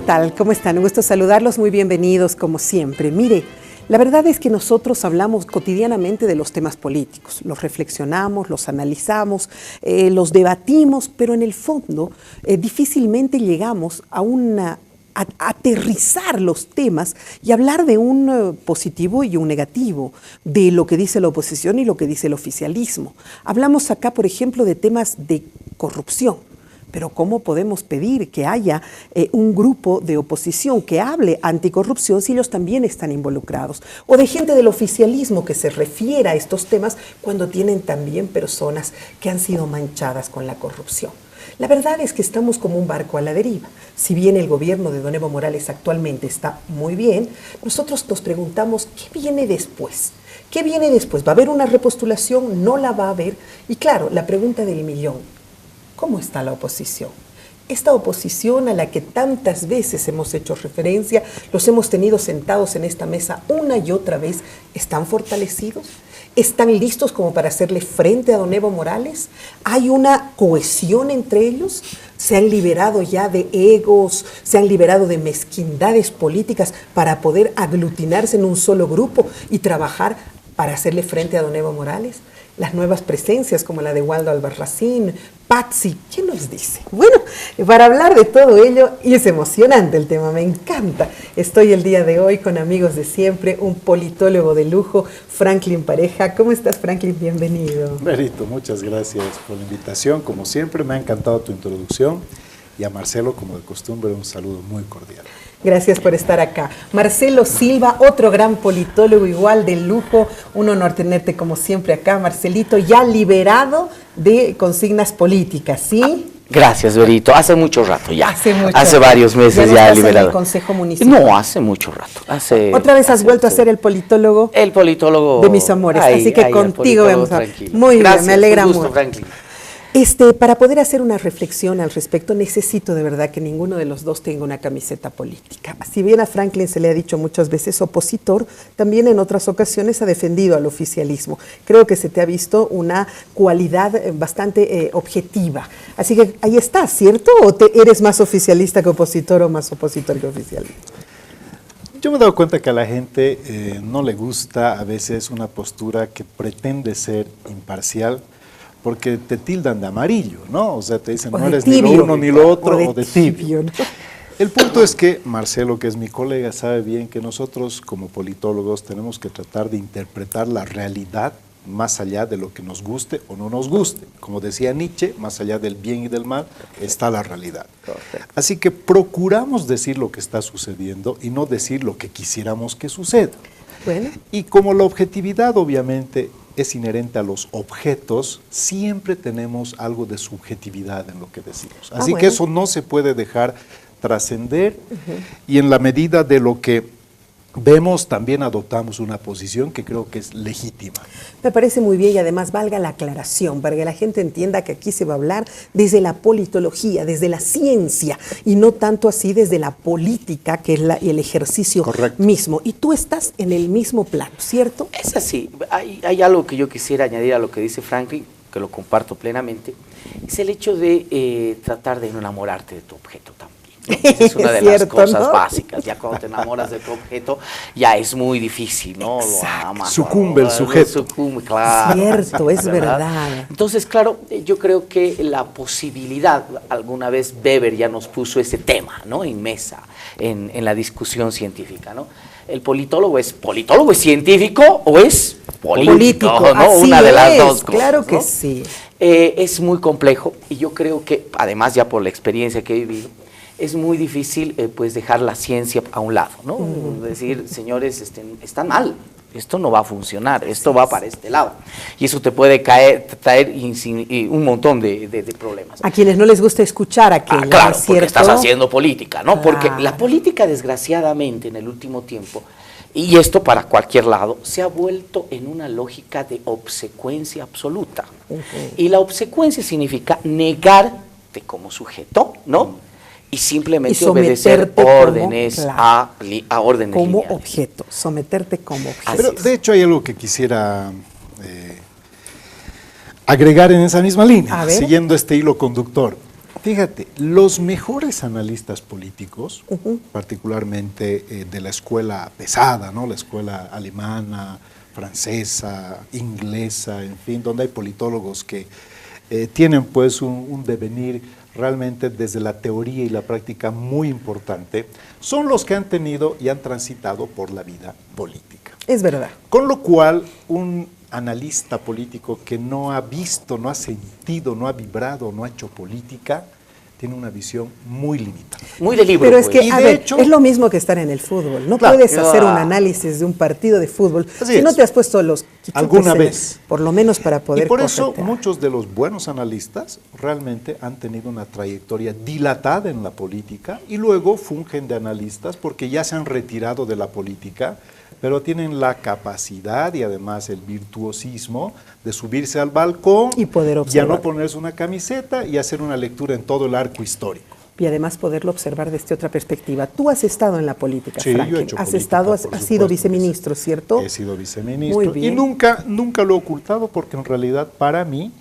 tal? ¿Cómo están? Un gusto saludarlos, muy bienvenidos como siempre. Mire, la verdad es que nosotros hablamos cotidianamente de los temas políticos, los reflexionamos, los analizamos, los debatimos, pero en el fondo difícilmente llegamos a aterrizar los temas y hablar de un positivo y un negativo, de lo que dice la oposición y lo que dice el oficialismo. Hablamos acá, por ejemplo, de temas de corrupción. Pero ¿cómo podemos pedir que haya un grupo de oposición que hable anticorrupción si ellos también están involucrados? O de gente del oficialismo que se refiera a estos temas cuando tienen también personas que han sido manchadas con la corrupción. La verdad es que estamos como un barco a la deriva. Si bien el gobierno de don Evo Morales actualmente está muy bien, nosotros nos preguntamos ¿qué viene después? ¿Qué viene después? ¿Va a haber una repostulación? ¿No la va a haber? Y claro, la pregunta del millón. ¿Cómo está la oposición? Esta oposición a la que tantas veces hemos hecho referencia, los hemos tenido sentados en esta mesa una y otra vez, ¿están fortalecidos? ¿Están listos como para hacerle frente a don Evo Morales? ¿Hay una cohesión entre ellos? ¿Se han liberado ya de egos? ¿Se han liberado de mezquindades políticas para poder aglutinarse en un solo grupo y trabajar para hacerle frente a don Evo Morales? Las nuevas presencias como la de Waldo Albarracín, Patsy, ¿quién nos dice? Bueno, para hablar de todo ello, y es emocionante el tema, me encanta. Estoy el día de hoy con amigos de siempre, un politólogo de lujo, Franklin Pareja. ¿Cómo estás, Franklin? Bienvenido. Berito, muchas gracias por la invitación. Como siempre, me ha encantado tu introducción. Y a Marcelo, como de costumbre, un saludo muy cordial. Gracias por estar acá. Marcelo Silva, otro gran politólogo igual de lujo. Un honor tenerte como siempre acá, Marcelito, ya liberado de consignas políticas, ¿sí? Gracias, Berito. Hace mucho rato ya. Hace varios meses ya liberado. ¿En el Consejo Municipal? No, hace mucho rato. ¿Otra vez has vuelto a ser el politólogo? El politólogo. De mis amores. Así que contigo vamos a... Muy bien, me alegra mucho. Franklin. Para poder hacer una reflexión al respecto, necesito de verdad que ninguno de los dos tenga una camiseta política. Si bien a Franklin se le ha dicho muchas veces opositor, también en otras ocasiones ha defendido al oficialismo. Creo que se te ha visto una cualidad bastante objetiva. Así que ahí está, ¿cierto? ¿O eres más oficialista que opositor o más opositor que oficialista? Yo me he dado cuenta que a la gente no le gusta a veces una postura que pretende ser imparcial, porque te tildan de amarillo, ¿no? O sea, te dicen, no eres ni lo uno ni lo otro, o de tibio. ¿No? El punto es que Marcelo, que es mi colega, sabe bien que nosotros como politólogos tenemos que tratar de interpretar la realidad más allá de lo que nos guste o no nos guste. Como decía Nietzsche, más allá del bien y del mal está la realidad. Correcto. Así que procuramos decir lo que está sucediendo y no decir lo que quisiéramos que suceda. Bueno. Y como la objetividad obviamente es inherente a los objetos, siempre tenemos algo de subjetividad en lo que decimos. Así que eso no se puede dejar trascender y en la medida de lo que vemos también adoptamos una posición que creo que es legítima. Me parece muy bien y además valga la aclaración para que la gente entienda que aquí se va a hablar desde la politología, desde la ciencia y no tanto así desde la política que es el ejercicio mismo. Y tú estás en el mismo plano, ¿cierto? Es así. Hay algo que yo quisiera añadir a lo que dice Franklin, que lo comparto plenamente, es el hecho de tratar de no enamorarte de tu objeto también. Esa es una de las cosas básicas. Ya cuando te enamoras de tu objeto, ya es muy difícil, ¿no? Sucumbe el sujeto. Sucumbe, claro. Cierto, es verdad. Entonces, claro, yo creo que la posibilidad, alguna vez Weber ya nos puso ese tema, ¿no? En mesa, en la discusión científica, ¿no? ¿El politólogo es científico o es político? ¿No? Una de las dos cosas. Claro que ¿no? sí. Es muy complejo y yo creo que, además ya por la experiencia que he vivido, es muy difícil pues dejar la ciencia a un lado, ¿no? Decir, señores, están mal, esto no va a funcionar, esto va para este lado. Y eso te puede traer un montón de problemas. A quienes no les gusta escuchar aquello, claro, porque estás haciendo política, ¿no? Porque la política, desgraciadamente, en el último tiempo, y esto para cualquier lado, se ha vuelto en una lógica de obsecuencia absoluta. Y la obsecuencia significa negarte como sujeto, ¿no? Y simplemente obedecer órdenes a órdenes como lineales. Objeto, someterte como objeto. Pero de hecho hay algo que quisiera agregar en esa misma línea, siguiendo este hilo conductor. Fíjate, los mejores analistas políticos, particularmente de la escuela pesada, ¿no? La escuela alemana, francesa, inglesa, en fin, donde hay politólogos que tienen pues un devenir realmente desde la teoría y la práctica muy importante, son los que han tenido y han transitado por la vida política. Es verdad. Con lo cual, un analista político que no ha visto, no ha sentido, no ha vibrado, no ha hecho política, tiene una visión muy limitada. Muy de libro. Pero es que, Y a de ver, hecho, es lo mismo que estar en el fútbol. No claro, puedes hacer un análisis de un partido de fútbol Así si no es. te has puesto los quichuques Alguna vez. por lo menos para poder y por eso corretear. muchos de los buenos analistas realmente han tenido una trayectoria dilatada en la política y luego fungen de analistas porque ya se han retirado de la política, pero tienen la capacidad y además el virtuosismo de subirse al balcón Y poder ya observar. no ponerse una camiseta y hacer una lectura en todo el arco histórico. Y además poderlo observar desde otra perspectiva. Tú has estado en la política, Sí, yo he Franklin. hecho Has política, estado, has por sido supuesto, viceministro, ¿cierto? He sido viceministro Muy y bien. nunca lo he ocultado porque en realidad para mí,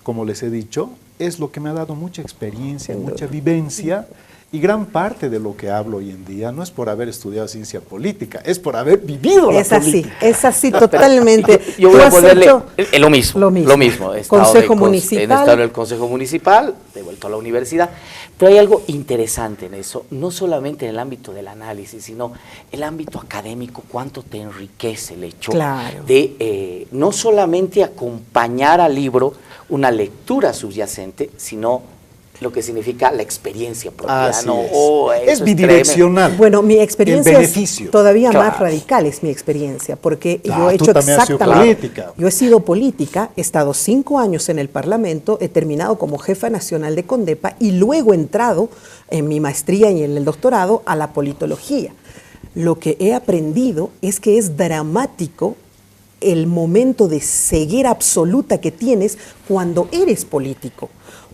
como les he dicho, es lo que me ha dado mucha experiencia, Sin mucha duda. vivencia y gran parte de lo que hablo hoy en día no es por haber estudiado ciencia política, es por haber vivido la política. Es así totalmente. Yo voy Tú a has ponerle hecho lo mismo. Lo mismo. He estado Consejo He municipal. estado en el Consejo Municipal, he vuelto a la universidad. Pero hay algo interesante en eso, no solamente en el ámbito del análisis, sino el ámbito académico, cuánto te enriquece el hecho Claro. de no solamente acompañar al libro una lectura subyacente, sino lo que significa la experiencia propia. Así ¿no? es. Oh, eso Es bidireccional. Bueno, mi experiencia El beneficio. es todavía Claro. más radical, es mi experiencia, porque Ah, yo he tú hecho también has sido exactamente. política. Yo he sido política, he estado 5 años en el Parlamento, he terminado como jefa nacional de Condepa y luego he entrado en mi maestría y en el doctorado a la politología. Lo que he aprendido es que es dramático el momento de ceguera absoluta que tienes cuando eres político.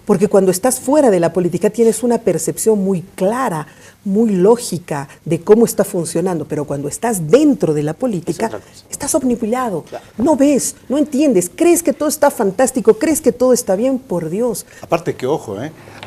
Porque cuando estás fuera de la política tienes una percepción muy clara, muy lógica de cómo está funcionando, pero cuando estás dentro de la política, otra cosa. estás obnubilado, Claro. no ves, no entiendes, crees que todo está fantástico, crees que todo está bien, por Dios. Aparte que, ojo,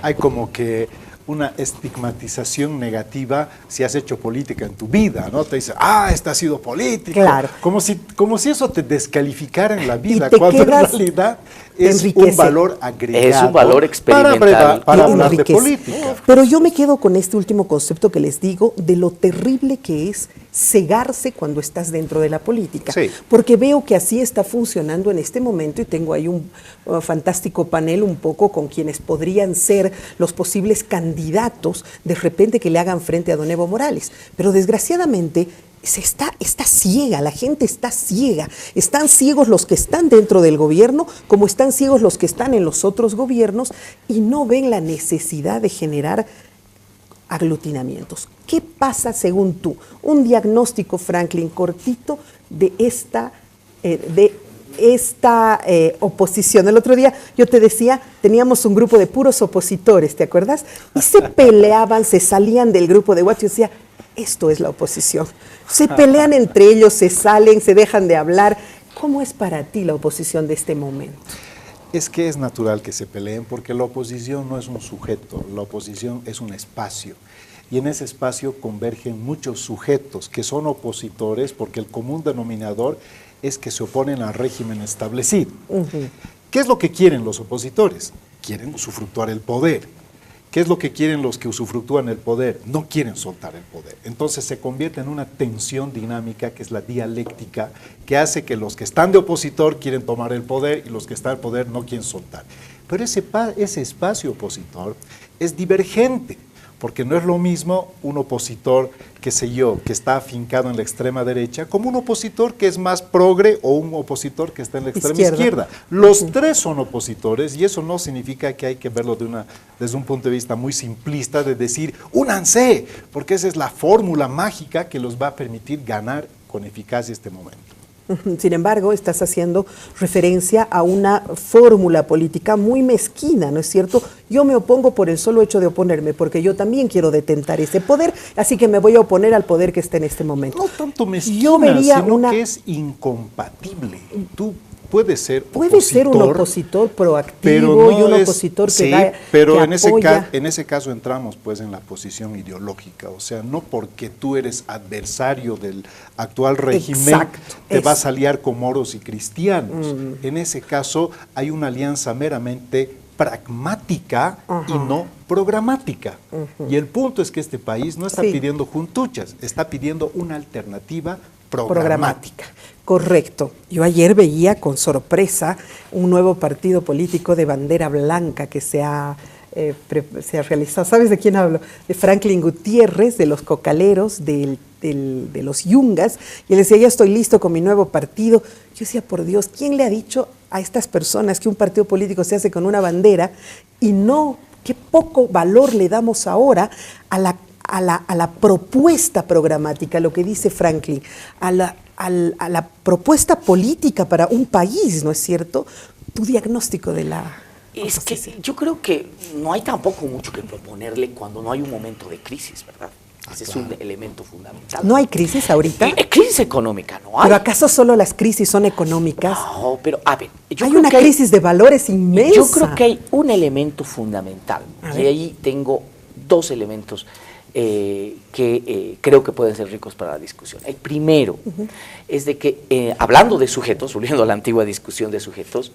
hay como que una estigmatización negativa si has hecho política en tu vida, ¿no? Te dicen, esta ha sido político. Claro. Como si eso te descalificara en la vida, te cuando en quedas- realidad te es enriquece. un valor agregado. Es un valor experimental. Para Te hablar de enriquece. política. Pero yo me quedo con este último concepto que les digo de lo terrible que es cegarse cuando estás dentro de la política. Sí. Porque veo que así está funcionando en este momento y tengo ahí un fantástico panel un poco con quienes podrían ser los posibles candidatos de repente que le hagan frente a don Evo Morales. Pero desgraciadamente está ciega, la gente está ciega. Están ciegos los que están dentro del gobierno, como están ciegos los que están en los otros gobiernos y no ven la necesidad de generar aglutinamientos. ¿Qué pasa según tú? Un diagnóstico, Franklin, cortito de esta oposición. El otro día yo te decía, teníamos un grupo de puros opositores, ¿te acuerdas? Y se peleaban, se salían del grupo de WhatsApp y yo decía, esto es la oposición. Se pelean entre ellos, se salen, se dejan de hablar. ¿Cómo es para ti la oposición de este momento? Es que es natural que se peleen porque la oposición no es un sujeto, la oposición es un espacio. Y en ese espacio convergen muchos sujetos que son opositores porque el común denominador es que se oponen al régimen establecido. ¿Qué es lo que quieren los opositores? Quieren usufructuar el poder. ¿Qué es lo que quieren los que usufructúan el poder? No quieren soltar el poder. Entonces se convierte en una tensión dinámica que es la dialéctica que hace que los que están de opositor quieren tomar el poder y los que están en poder no quieren soltar. Pero ese espacio opositor es divergente, porque no es lo mismo un opositor, qué sé yo, que está afincado en la extrema derecha, como un opositor que es más progre o un opositor que está en la extrema izquierda. Los tres son opositores y eso no significa que hay que verlo desde un punto de vista muy simplista de decir, únanse, porque esa es la fórmula mágica que los va a permitir ganar con eficacia este momento. Sin embargo, estás haciendo referencia a una fórmula política muy mezquina, ¿no es cierto? Yo me opongo por el solo hecho de oponerme, porque yo también quiero detentar ese poder, así que me voy a oponer al poder que está en este momento. No tanto mezquina, Yo vería sino una... que es incompatible. Tú puede ser un opositor proactivo pero no y un opositor que sí, da, pero que en ese caso entramos pues en la posición ideológica, o sea, no porque tú eres adversario del actual régimen, Exacto, te vas a aliar con moros y cristianos. En ese caso hay una alianza meramente pragmática y no programática. Y el punto es que este país no está pidiendo juntuchas, está pidiendo una alternativa programática. Correcto. Yo ayer veía con sorpresa un nuevo partido político de bandera blanca que se ha realizado. ¿Sabes de quién hablo? De Franklin Gutiérrez, de los cocaleros, de los yungas. Y él decía, ya estoy listo con mi nuevo partido. Yo decía, por Dios, ¿quién le ha dicho a estas personas que un partido político se hace con una bandera y no, qué poco valor le damos ahora a la propuesta programática, lo que dice Franklin, a la propuesta política para un país, ¿no es cierto? Tu diagnóstico de la... Es que yo creo que no hay tampoco mucho que proponerle cuando no hay un momento de crisis, ¿verdad? Ese es un elemento fundamental. ¿No hay crisis ahorita? Crisis económica no hay. ¿Pero acaso solo las crisis son económicas? No, pero a ver, hay una crisis de valores inmensa. Yo creo que hay un elemento fundamental y ahí tengo dos elementos que creo que pueden ser ricos para la discusión. El primero es de que, hablando de sujetos, volviendo a la antigua discusión de sujetos,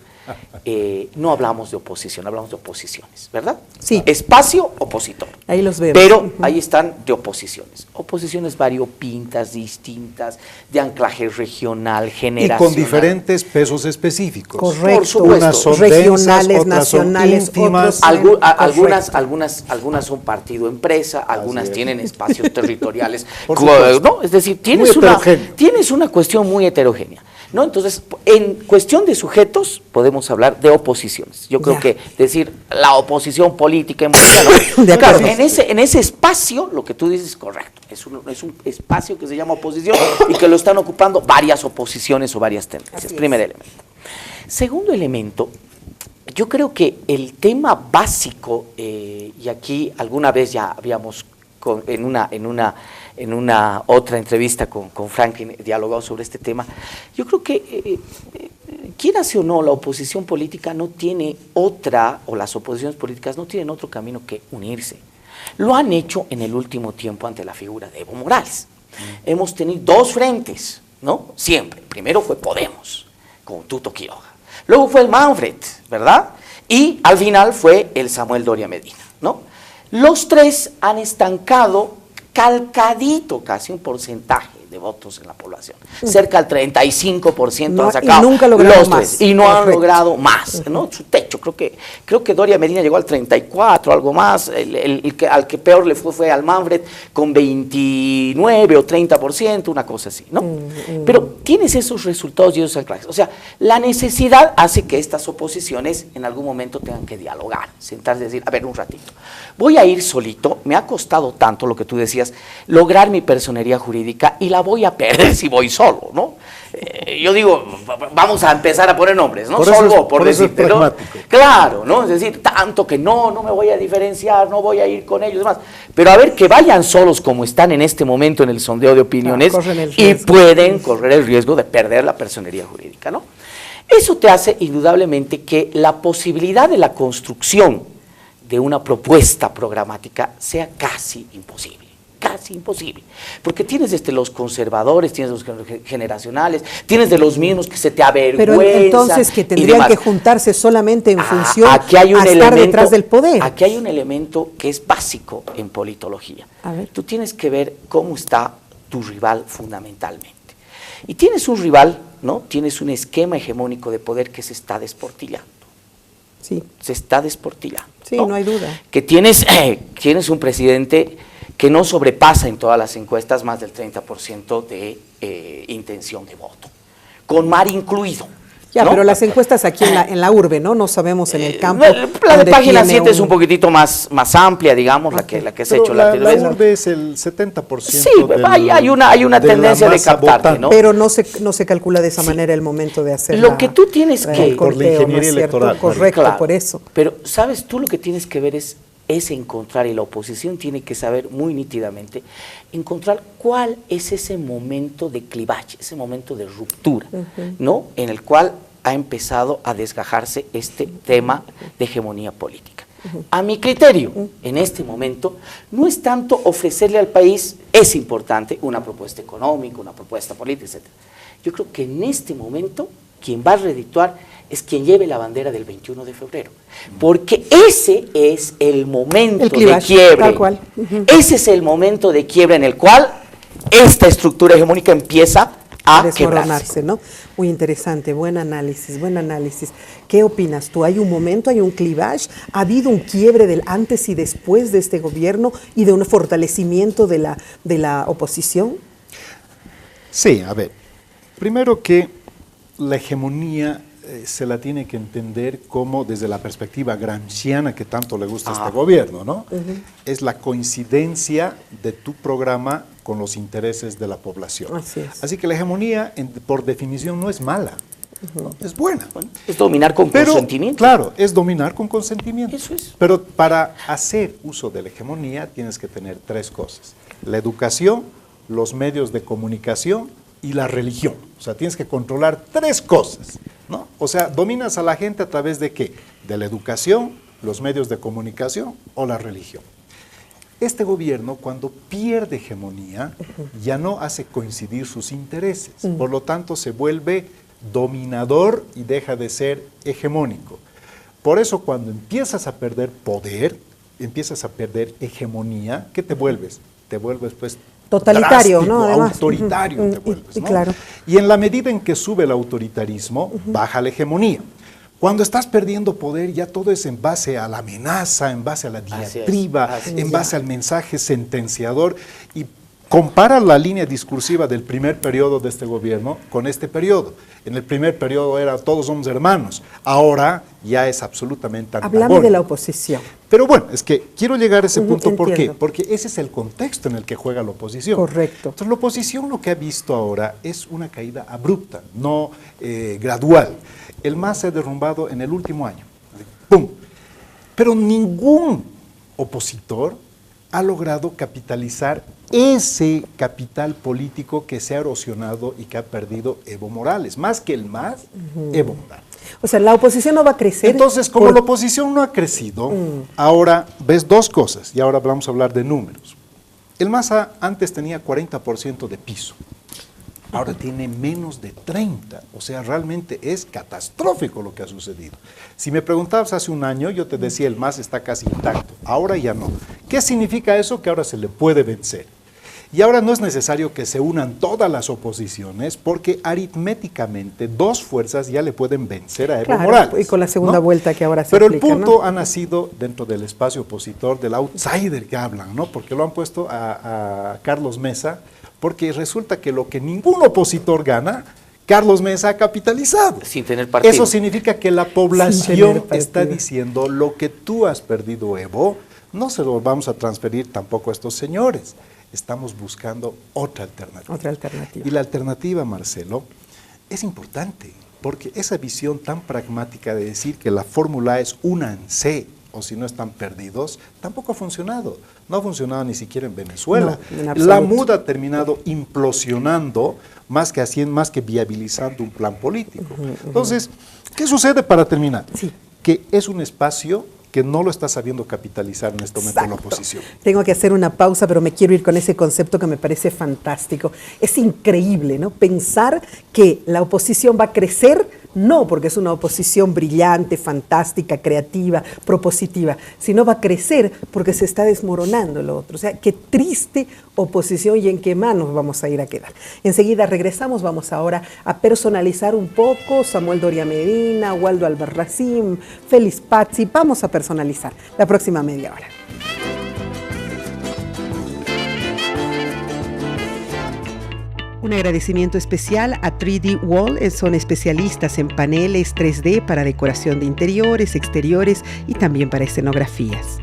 no hablamos de oposición, hablamos de oposiciones, ¿verdad? Sí. Espacio opositor. Ahí los vemos. Pero ahí están de oposiciones. Oposiciones variopintas, distintas, de anclaje regional, generacional. Y con diferentes pesos específicos. Correcto. Por supuesto. Unas son regionales, densas, otras nacionales, son íntimas. Algunas son partido empresa, algunas tienen espacios territoriales, ¿no? Es decir, tienes una cuestión muy heterogénea, ¿no? Entonces, en cuestión de sujetos, podemos hablar de oposiciones. Yo creo que decir la oposición política en Bolivia, claro, en ese espacio, lo que tú dices es correcto. Es un espacio que se llama oposición y que lo están ocupando varias oposiciones o varias tendencias. Primer elemento. Segundo elemento, yo creo que el tema básico, y aquí alguna vez ya habíamos en una otra entrevista con Franklin dialogado sobre este tema, yo creo que quieras o no, la oposición política no tiene otra, o las oposiciones políticas no tienen otro camino que unirse. Lo han hecho en el último tiempo ante la figura de Evo Morales. Hemos tenido dos frentes, ¿no? Siempre. Primero fue Podemos, con Tuto Quiroga. Luego fue el Manfred, ¿verdad? Y al final fue el Samuel Doria Medina, ¿no? Los tres han estancado calcadito casi un porcentaje de votos en la población. Cerca del 35% han sacado y nunca lograron los más. tres. Y no han logrado más, ¿no? Su techo, creo que Doria Medina llegó al 34, algo más. Al que peor le fue al Manfred con 29 o 30%, una cosa así, ¿no? Pero tienes esos resultados y esos anclajes. O sea, la necesidad hace que estas oposiciones en algún momento tengan que dialogar, sentarse y decir, a ver, un ratito, voy a ir solito, me ha costado tanto lo que tú decías, lograr mi personería jurídica y la voy a perder si voy solo, ¿no? Yo digo, vamos a empezar a poner nombres, ¿no? Solo por decirte, ¿no? Claro, ¿no? Es decir, tanto que no me voy a diferenciar, no voy a ir con ellos, demás. Pero a ver, que vayan solos como están en este momento en el sondeo de opiniones y pueden correr el riesgo de perder la personería jurídica, ¿no? Eso te hace indudablemente que la posibilidad de la construcción de una propuesta programática sea casi imposible. Casi imposible, porque tienes los conservadores, tienes los generacionales, tienes de los mismos que se te avergüenzan. Pero entonces que tendrían que juntarse solamente en función a estar detrás del poder. Aquí hay un elemento que es básico en politología. A ver. Tú tienes que ver cómo está tu rival fundamentalmente. Y tienes un rival, ¿no? Tienes un esquema hegemónico de poder que se está desportillando. Sí. Se está desportillando. Sí, no hay duda. Que tienes un presidente que no sobrepasa en todas las encuestas más del 30% de intención de voto, con Mar incluido. Ya, ¿no? pero las encuestas aquí en la urbe, ¿no? No sabemos en el campo. La de página 7 es un poquitito más amplia, digamos, okay. la que se ha hecho la televisión. La urbe es el 70%. Sí, hay una tendencia de captarte, ¿no? Pero no se calcula de esa manera el momento de hacer lo que tú tienes que... Por la ingeniería electoral. Correcto, claro, por eso. Pero, ¿sabes? Tú lo que tienes que ver es encontrar, y la oposición tiene que saber muy nítidamente, encontrar cuál es ese momento de clivaje, ese momento de ruptura, ¿no? En el cual ha empezado a desgajarse este tema de hegemonía política. A mi criterio, en este momento, no es tanto ofrecerle al país, es importante, una propuesta económica, una propuesta política, etc. Yo creo que en este momento, quien va a redituar es quien lleve la bandera del 21 de febrero. Porque ese es el momento de quiebre. Tal cual. Ese es el momento de quiebre en el cual esta estructura hegemónica empieza a desmoronarse, ¿no? Muy interesante, buen análisis, buen análisis. ¿Qué opinas tú? ¿Hay un momento, hay un clivaje? ¿Ha habido un quiebre del antes y después de este gobierno y de un fortalecimiento de la oposición? Sí, a ver, primero que la hegemonía se la tiene que entender como desde la perspectiva gramsciana que tanto le gusta a este gobierno, ¿no? Es la coincidencia de tu programa con los intereses de la población. Así que la hegemonía, por definición, no es mala, ¿no? Es buena. Bueno, es dominar con consentimiento. Claro, es dominar con consentimiento. Eso es. Pero para hacer uso de la hegemonía tienes que tener tres cosas: la educación, los medios de comunicación y la religión. O sea, tienes que controlar tres cosas, ¿no? O sea, dominas a la gente a través de ¿qué? De la educación, los medios de comunicación o la religión. Este gobierno, cuando pierde hegemonía, ya no hace coincidir sus intereses. Por lo tanto, se vuelve dominador y deja de ser hegemónico. Por eso, cuando empiezas a perder poder, empiezas a perder hegemonía, ¿qué te vuelves? Te vuelves, pues, totalitario, drástico, ¿no? Además, autoritario te vuelves, ¿no? Claro. Y en la medida en que sube el autoritarismo, baja la hegemonía. Cuando estás perdiendo poder, ya todo es en base a la amenaza, en base a la diatriba, en base al mensaje sentenciador. Y compara la línea discursiva del primer periodo de este gobierno con este periodo. En el primer periodo era todos somos hermanos, ahora ya es absolutamente antagónico. Háblame de la oposición. Pero bueno, es que quiero llegar a ese punto. Entiendo. ¿Por qué? Porque ese es el contexto en el que juega la oposición. Correcto. Entonces, la oposición lo que ha visto ahora es una caída abrupta, no gradual. El MAS se ha derrumbado en el último año. ¡Pum! Pero ningún opositor ha logrado capitalizar ese capital político que se ha erosionado y que ha perdido Evo Morales. Más que el MAS, Evo Morales. O sea, la oposición no va a crecer. Entonces, como la oposición no ha crecido, ahora ves dos cosas, y ahora vamos a hablar de números. El MAS antes tenía 40% de piso, ahora tiene menos de 30%, o sea, realmente es catastrófico lo que ha sucedido. Si me preguntabas hace un año, yo te decía el MAS está casi intacto, ahora ya no. ¿Qué significa eso? Que ahora se le puede vencer. Y ahora no es necesario que se unan todas las oposiciones, porque aritméticamente dos fuerzas ya le pueden vencer a Evo Morales. Y con la segunda vuelta que ahora se Pero aplica, el punto ¿no? ha nacido dentro del espacio opositor, del outsider que hablan, ¿no? Porque lo han puesto a Carlos Mesa, porque resulta que lo que ningún opositor gana, Carlos Mesa ha capitalizado. Sin tener partido. Eso significa que la población está diciendo: lo que tú has perdido, Evo, no se lo vamos a transferir tampoco a estos señores. Estamos buscando otra alternativa. Otra alternativa. Y la alternativa, Marcelo, es importante, porque esa visión tan pragmática de decir que la fórmula es únanse, o si no están perdidos, tampoco ha funcionado. No ha funcionado ni siquiera en Venezuela. No, en absoluto. La MUD ha terminado implosionando más que viabilizando un plan político. Entonces, ¿qué sucede para terminar? Sí. Que es un espacio que no lo está sabiendo capitalizar en este momento la oposición. Tengo que hacer una pausa, pero me quiero ir con ese concepto que me parece fantástico. Es increíble, ¿no? Pensar que la oposición va a crecer, no porque es una oposición brillante, fantástica, creativa, propositiva, sino va a crecer porque se está desmoronando lo otro. O sea, qué triste oposición y en qué manos vamos a ir a quedar. Enseguida regresamos, vamos ahora a personalizar un poco Samuel Doria Medina, Waldo Albarracín, Félix Pazzi, vamos a personalizar la próxima media hora. Un agradecimiento especial a 3D Wall, son especialistas en paneles 3D para decoración de interiores, exteriores y también para escenografías.